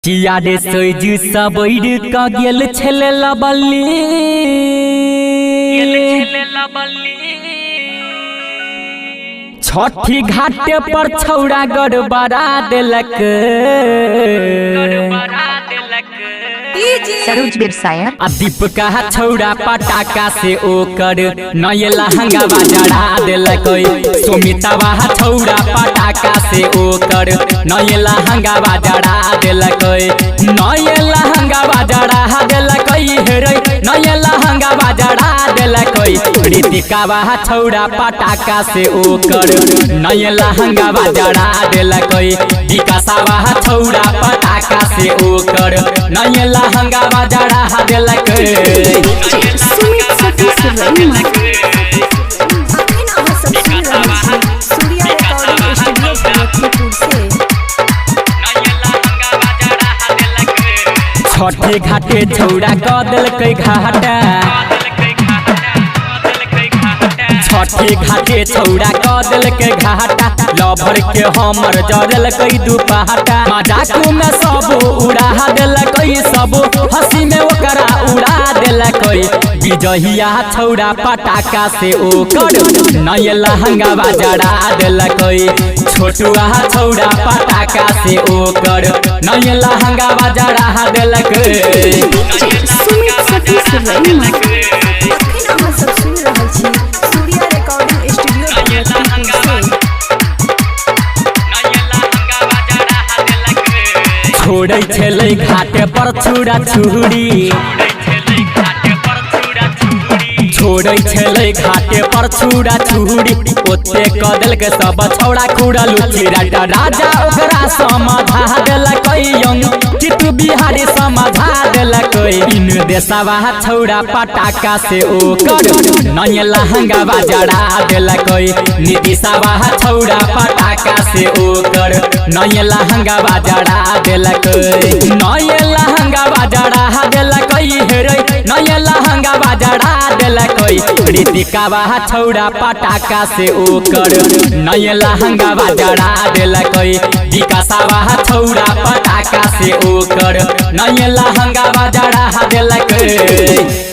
चिया रे सोइजु सबैर का गेल छले लबल्ली छठी घाटे पर छौड़ा गड़बड़ा देलक सरोज व्यवसाय दीप का छौड़ा पटाखा से ओकर नए लहंगा जड़ा देलक। सुमितवा छौड़ा पटाखा से ओकर नए लहंगा जड़ा देलक। नए लहंगा जड़ा देलक हेरे नए लहंगा जड़ा देलक। ऋतिकावा छौड़ा पटाखा से ओकर नए लहंगा जड़ा देलक। विकासवा छौड़ा पटाखा से ओकर नए लहंगा जड़ा देलक। छठे घाटे छौड़ा क देलकै घाटा छठे घाटे छौड़ा क देलकै घाटा लभर के हमर जरलकै दुपहटा मजाक में सब उड़ा देलकै सब हंसी में ओकरा उड़ा देलकै। विजहिया छौड़ा पटाखा से ओकर नए लहंगा जड़ा देलकै। छोटुआ छौड़ा पटाखा से ओकर नए लहंगा जड़ा देलकै। छोड़ै छलै घाटे पर छुड़ा छुड़ी छोड़ै छलै घाटे पर छुड़ा छुड़ी ओते क देलकै सब छौड़ा खुड़ा लुची राजा ओकरा समझा देलकै चित्तू बिहारी समझा देलकै। इन देशवा छौड़ा पटाखा से ओकर नए लहंगा जड़ा देलकै। नीतीशवा छौड़ा पटाखा से ओकर नए लहंगा जड़ा देलकै। नए लहंगा जड़ा देलकै हेरे नए लहंगा जड़ा देलकै। ऋतिकावा छौड़ा पटाखा से ओकर नए लहंगा जड़ा देलकै। विकासवा छौड़ा पटाखा से ओकर नए लहंगा जड़ा देलकै।